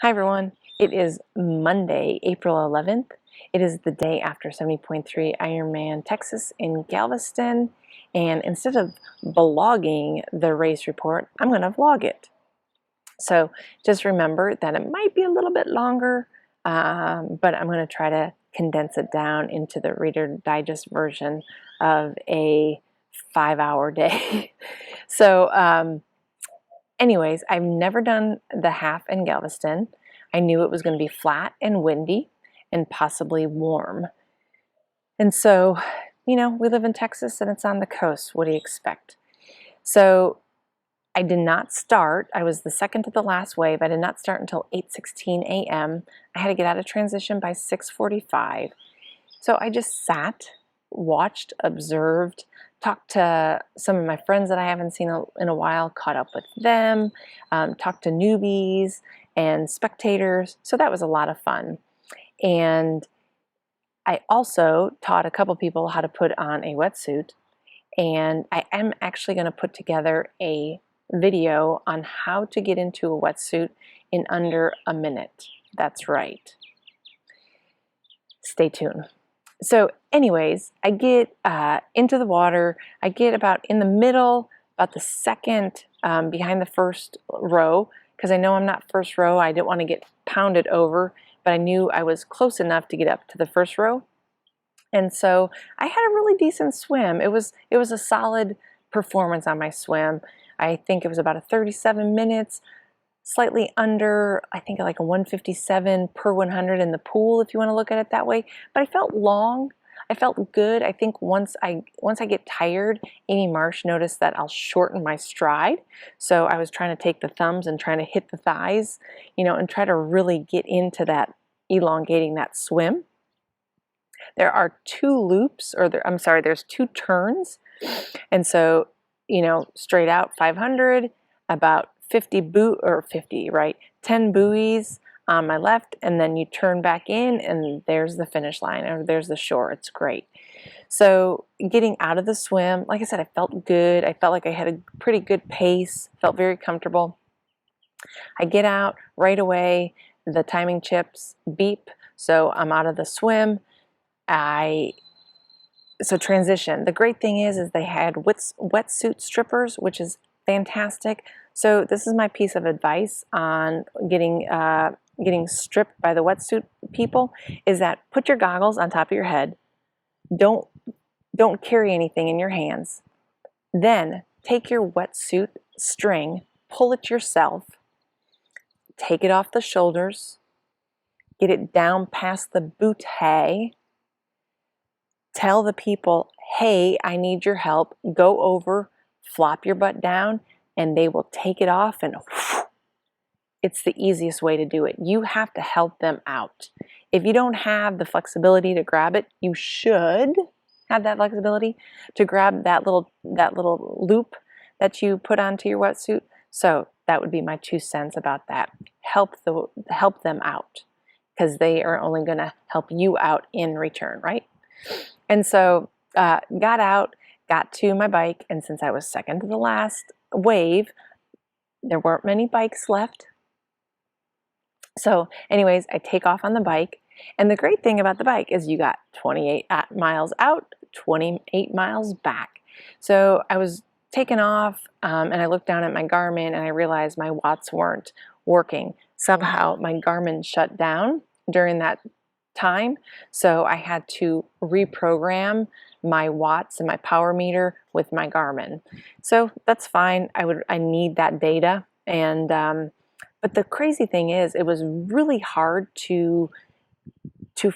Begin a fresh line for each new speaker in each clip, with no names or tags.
Hi everyone, it is Monday, April 11th. It is the day after 70.3 Ironman Texas in Galveston, and instead of blogging the race report, I'm going to vlog it. So just remember that it might be a little bit longer, but I'm going to try to condense it down into the Reader Digest version of a 5-hour day. So anyways, I've never done the half in Galveston. I knew it was going to be flat and windy and possibly warm. And so, we live in Texas and it's on the coast. What do you expect? So I did not start. I was the second to the last wave. I did not start until 8:16 a.m. I had to get out of transition by 6:45. So I just sat, watched, observed, talked to some of my friends that I haven't seen in a while, caught up with them, talked to newbies and spectators. So that was a lot of fun. And I also taught a couple people how to put on a wetsuit. And I am actually going to put together a video on how to get into a wetsuit in under a minute. That's right. Stay tuned. So anyways, I get into the water. I get about in the middle, about the second behind the first row, because I know I'm not first row. I didn't want to get pounded over, but I knew I was close enough to get up to the first row. And so I had a really decent swim. It was a solid performance on my swim. I think it was about a 37 minutes. Slightly under, I think like a 157 per 100 in the pool, if you want to look at it that way. But I felt long. I felt good. I think once I get tired, Amy Marsh noticed that I'll shorten my stride. So I was trying to take the thumbs and trying to hit the thighs, and try to really get into that, elongating that swim. There are two loops, there's two turns. And so, straight out 500, about 10 buoys on my left, and then you turn back in and there's the finish line, or there's the shore. It's great. So getting out of the swim, like I said, I felt good. I felt like I had a pretty good pace, felt very comfortable. I get out right away, the timing chips beep, so I'm out of the swim. So transition. The great thing is they had wetsuit strippers, which is fantastic. So this is my piece of advice on getting stripped by the wetsuit people, is that put your goggles on top of your head. Don't carry anything in your hands. Then take your wetsuit string, pull it yourself, take it off the shoulders, get it down past the bootay. Tell the people, hey, I need your help. Go over, flop your butt down, and they will take it off, and whoosh, it's the easiest way to do it. You have to help them out. If you don't have the flexibility to grab it, you should have that flexibility to grab that little loop that you put onto your wetsuit. So that would be my 2 cents about that. Help them out, because they are only going to help you out in return, right? And so got out, got to my bike, and since I was second to the last wave, there weren't many bikes left. So anyways, I take off on the bike, and the great thing about the bike is you got 28 miles out, 28 miles back. So I was taken off, and I looked down at my Garmin, and I realized my watts weren't working. Somehow my Garmin shut down during that time, so I had to reprogram my watts and my power meter with my Garmin. So that's fine. I need that data, and but the crazy thing is, it was really hard to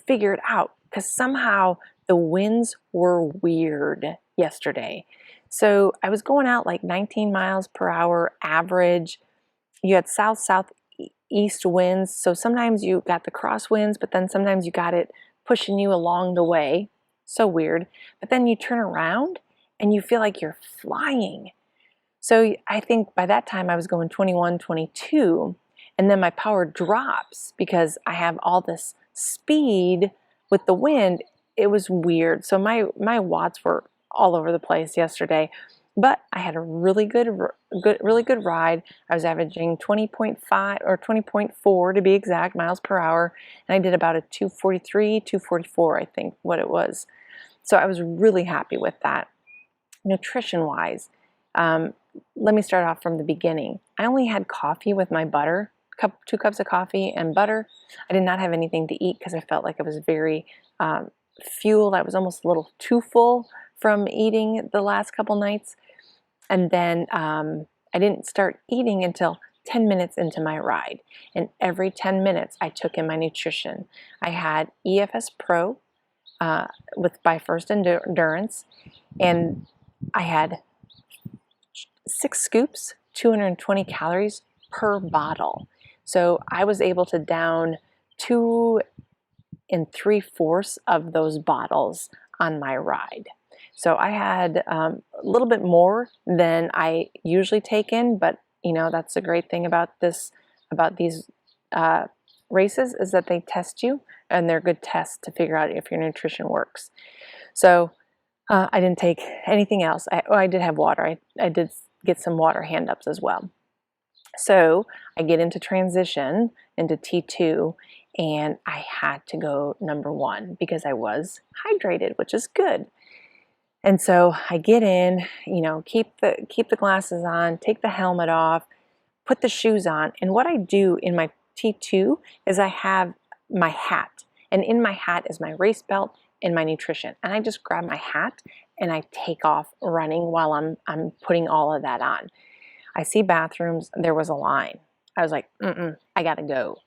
figure it out, because somehow the winds were weird yesterday. So I was going out like 19 miles per hour average. You had south-southeast winds, so sometimes you got the crosswinds, but then sometimes you got it pushing you along the way. So weird. But then you turn around and you feel like you're flying. So I think by that time I was going 21, 22, and then my power drops because I have all this speed with the wind. It was weird. So my watts were all over the place yesterday. But I had a really good ride. I was averaging 20.5 or 20.4 to be exact miles per hour, and I did about a 243, 244, I think what it was. So I was really happy with that. Nutrition-wise, let me start off from the beginning. I only had coffee with my butter, 2 cups of coffee and butter. I did not have anything to eat because I felt like I was very fueled. I was almost a little too full from eating the last couple nights. And then I didn't start eating until 10 minutes into my ride. And every 10 minutes, I took in my nutrition. I had EFS Pro by First Endurance, and I had 6 scoops, 220 calories per bottle. So I was able to down 2 3/4 of those bottles on my ride. So I had a little bit more than I usually take in, but you know, that's the great thing about these races is that they test you, and they're good tests to figure out if your nutrition works. So I didn't take anything else. I did have water. I did get some water hand-ups as well. So I get into transition into T2, and I had to go number 1 because I was hydrated, which is good. And so I get in, you know, keep the glasses on, take the helmet off, put the shoes on. And what I do in my T2 is I have my hat, and in my hat is my race belt and my nutrition. And I just grab my hat and I take off running while I'm putting all of that on. I see bathrooms. There was a line. I was like, I gotta go.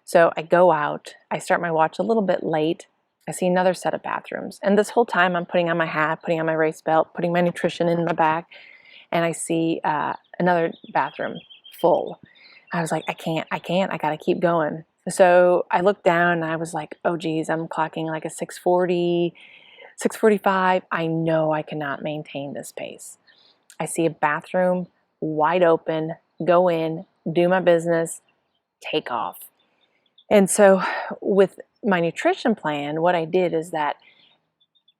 So I go out. I start my watch a little bit late. I see another set of bathrooms. And this whole time I'm putting on my hat, putting on my race belt, putting my nutrition in my bag, and I see another bathroom full. I was like, I can't, I gotta keep going. So I looked down and I was like, oh geez, I'm clocking like a 6:40, 6:45. I know I cannot maintain this pace. I see a bathroom wide open, go in, do my business, take off. And so with my nutrition plan, what I did is that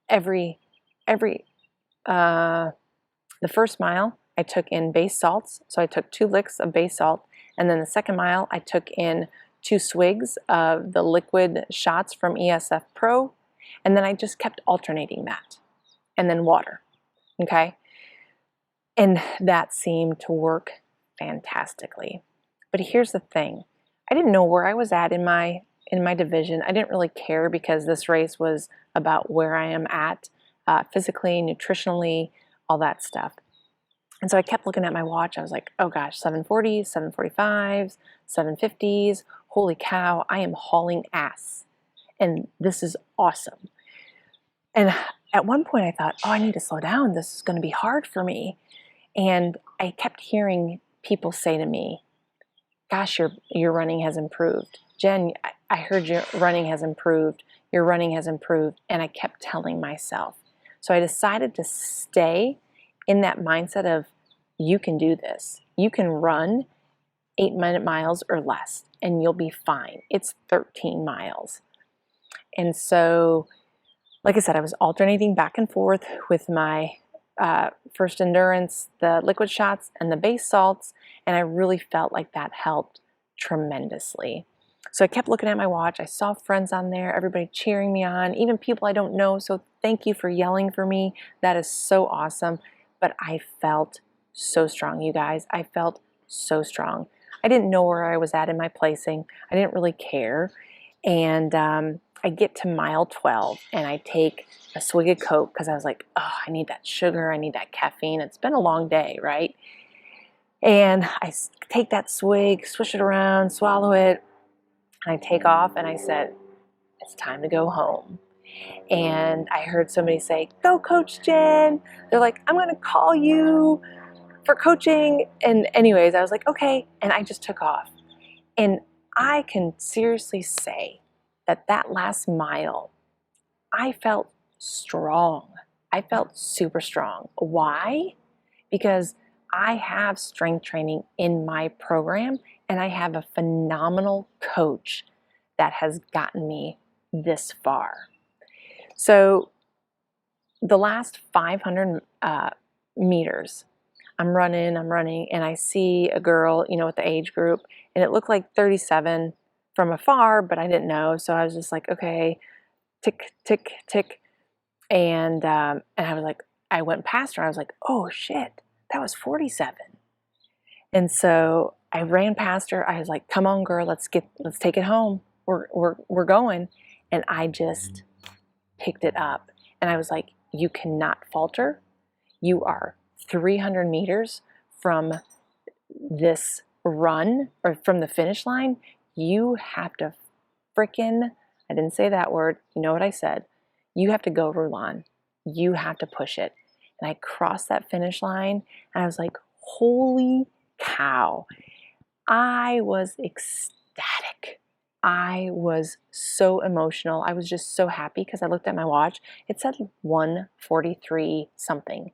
every the first mile I took in base salts. So I took 2 licks of base salt, and then the second mile I took in 2 swigs of the liquid shots from ESF Pro, and then I just kept alternating that, and then water. Okay. And that seemed to work fantastically. But here's the thing. I didn't know where I was at in my division. I didn't really care because this race was about where I am at physically, nutritionally, all that stuff. And so I kept looking at my watch. I was like, oh gosh, 740s, 745s, 750s. Holy cow, I am hauling ass. And this is awesome. And at one point I thought, oh, I need to slow down. This is going to be hard for me. And I kept hearing people say to me, gosh, your running has improved. Jen, I heard your running has improved. Your running has improved. And I kept telling myself. So I decided to stay in that mindset of, you can do this. You can run 8-minute miles or less, and you'll be fine. It's 13 miles. And so, like I said, I was alternating back and forth with my First Endurance, the liquid shots, and the base salts, and I really felt like that helped tremendously. So I kept looking at my watch. I saw friends on there, everybody cheering me on, even people I don't know. So thank you for yelling for me. That is so awesome. But I felt so strong, you guys. I felt so strong. I didn't know where I was at in my placing. I didn't really care. And I get to mile 12 and I take a swig of Coke because I was like, oh, I need that sugar. I need that caffeine. It's been a long day, right? And I take that swig, swish it around, swallow it. And I take off and I said, it's time to go home. And I heard somebody say, go Coach Jen. They're like, I'm going to call you for coaching. And anyways, I was like, okay. And I just took off. And I can seriously say that last mile, I felt strong. I felt super strong. Why? Because I have strength training in my program, and I have a phenomenal coach that has gotten me this far. So the last 500 meters. I'm running, and I see a girl, with the age group, and it looked like 37 from afar, but I didn't know. So I was just like, okay, tick, tick, tick. And I was like, I went past her. I was like, oh shit, that was 47. And so I ran past her. I was like, come on, girl, let's take it home. We're going. And I just picked it up. And I was like, you cannot falter. You are 300 meters from this run, or from the finish line. You have to frickin', I didn't say that word, you know what I said. You have to go, Rulon. You have to push it. And I crossed that finish line, and I was like, holy cow. I was ecstatic. I was so emotional. I was just so happy because I looked at my watch. It said 1:43 something.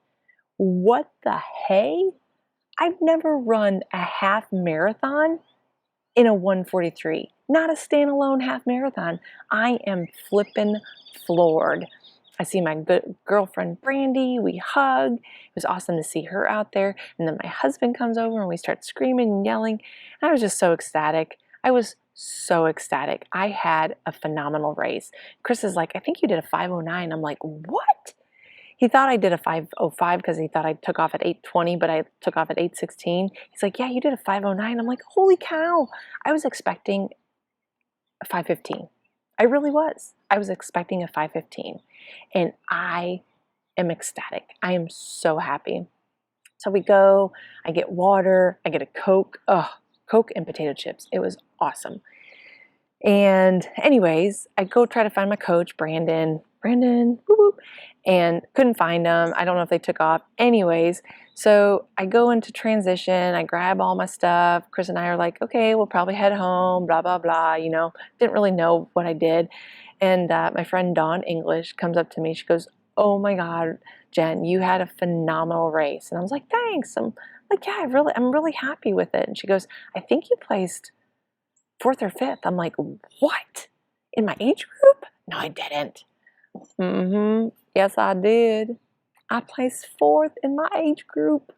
What the hey? I've never run a half marathon in a 1:43. Not a standalone half marathon. I am flippin' floored. I see my good girlfriend Brandy. We hug. It was awesome to see her out there. And then my husband comes over and we start screaming and yelling. And I was just so ecstatic. I was so ecstatic. I had a phenomenal race. Chris is like, I think you did a 5:09. I'm like, what? He thought I did a 5:05 because he thought I took off at 8:20, but I took off at 8:16. He's like, yeah, you did a 5:09. I'm like, holy cow. I was expecting a 5:15. I really was. I was expecting a 5:15. And I am ecstatic. I am so happy. So we go, I get water, I get a Coke. Coke and potato chips. It was awesome. And anyways, I go try to find my coach, Brandon, whoop, whoop, and couldn't find him. I don't know if they took off. Anyways, so I go into transition. I grab all my stuff. Chris and I are like, okay, we'll probably head home, blah, blah, blah. Didn't really know what I did. And my friend Dawn English comes up to me. She goes, oh my God, Jen, you had a phenomenal race. And I was like, thanks. I'm like, yeah, I'm really happy with it. And she goes, I think you placed 4th or 5th. I'm like, what? In my age group? No, I didn't. Yes, I did. I placed 4th in my age group.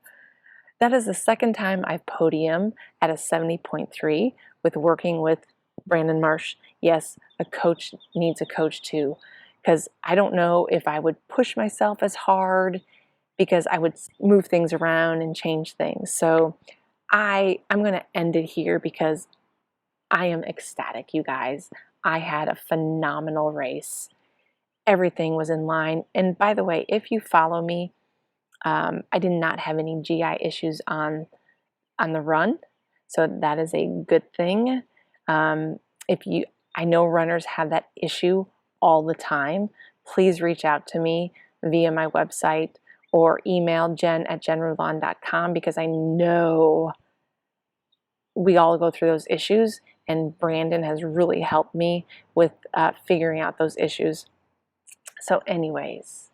That is the second time I've podiumed at a 70.3 with working with Brandon Marsh. Yes, a coach needs a coach too, because I don't know if I would push myself as hard, because I would move things around and change things. So I'm going to end it here because I am ecstatic, you guys. I had a phenomenal race. Everything was in line. And by the way, if you follow me, I did not have any GI issues on the run. So that is a good thing. I know runners have that issue all the time. Please reach out to me via my website or email jen@jenrulon.com, because I know we all go through those issues, and Brandon has really helped me with figuring out those issues. So anyways,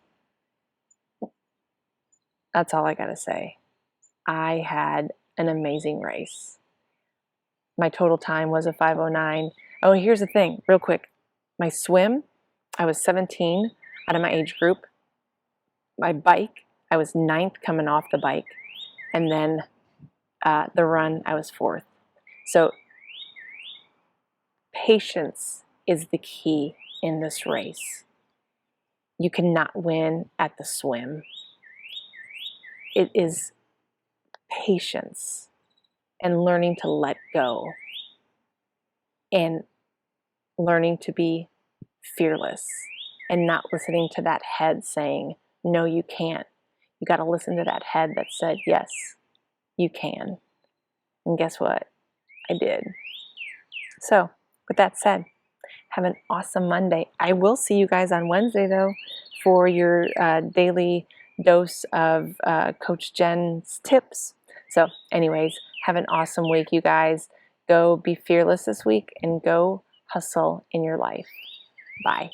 that's all I gotta say. I had an amazing race. My total time was a 5:09. Oh, here's the thing, real quick. My swim, I was 17 out of my age group. My bike, I was 9th coming off the bike. And then the run, I was 4th. So patience is the key in this race. You cannot win at the swim. It is patience and learning to let go and learning to be fearless and not listening to that head saying, no, you can't. You got to listen to that head that said, yes, you can. And guess what? I did. So with that said, have an awesome Monday. I will see you guys on Wednesday, though, for your daily dose of Coach Jen's tips. So anyways, have an awesome week, you guys. Go be fearless this week and go hustle in your life. Bye.